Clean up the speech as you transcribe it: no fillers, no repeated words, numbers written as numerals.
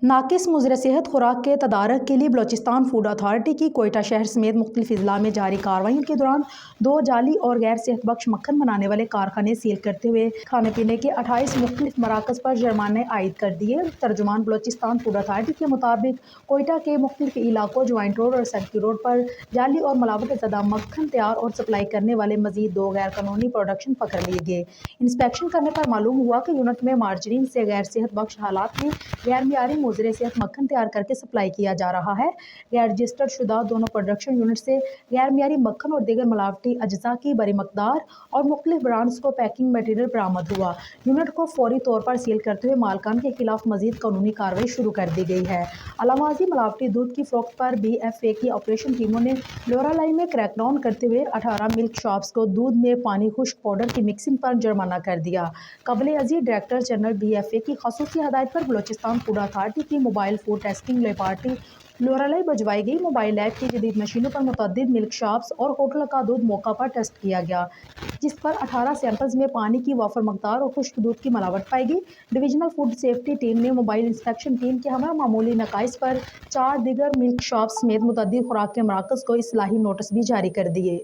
नाकिस मुज़र सेहत खुराक के तदारक के लिए बलोचिस्तान फूड अथॉरिटी की कोयटा शहर समेत मुख्तलिफ अजला में जारी कार्रवाइयों के दौरान 2 जाली और गैर सेहत बख्श मक्खन बनाने वाले कारखाने सील करते हुए खाने पीने के 28 मुख्तलिफ मराकज़ पर जुर्माने आयद कर दिए। तर्जुमान बलोचिस्तान फूड अथॉरिटी के मुताबिक कोयटा के मुख्तलिफ इलाकों ज्वाइंट रोड और सर्किल रोड पर जाली और मिलावट ज़दा मक्खन तैयार और सप्लाई करने वाले मजीद 2 गैर कानूनी प्रोडक्शन पकड़ लिए गए। इंस्पेक्शन करने पर मालूम हुआ कि यूनिट में मार्जरीन से गैर सेहत बख्श हालात में गैर मियारी मुज़र सेहत मक्खन तैयार करके सप्लाई किया जा रहा है। गैर रजिस्टर्ड शुदा दोनों प्रोडक्शन यूनिट से गैर मियारी मक्खन और दीगर मिलावटी अज्जा की बड़ी मकदार और मुख्तलिफ ब्रांड्स को पैकिंग मटीरियल बरामद हुआ। यूनिट को फौरी तौर पर सील करते हुए मालकान के खिलाफ मजीद कानूनी कार्रवाई शुरू कर दी गई है। अलावाजी मिलावटी दूध की फरोख्त पर BFA की ऑपरेशन टीमों ने लोरालाई में क्रैकडाउन करते हुए 18 मिल्क शॉप्स को दूध में पानी खुश्क पाउडर की मिक्सिंग पर जुर्माना कर दिया। कबले अजीज डायरेक्टर जनरल BFA की खसूसी हदायत पर बलोचिस्तान फूड अथॉरिटी की mobile food testing laboratory Loralai भिजवाई गई। मोबाइल लैब की जदीद मशीनों पर मुतअद्दिद मिल्क शॉप्स और होटल का दूध मौका पर टेस्ट किया गया, जिस पर 18 सैंपल्स में पानी की वाफर मकदार और खुश्क दूध की मिलावट पाई गई। डिविजनल फूड सेफ्टी टीम ने मोबाइल इंस्पेक्शन टीम के हमरा मामूली नकाइस पर 4 दीगर मिल्क शॉप्स समेत मुतअद्दिद खुराक के मराकज़ को इस्लाही नोटिस भी जारी कर दिए।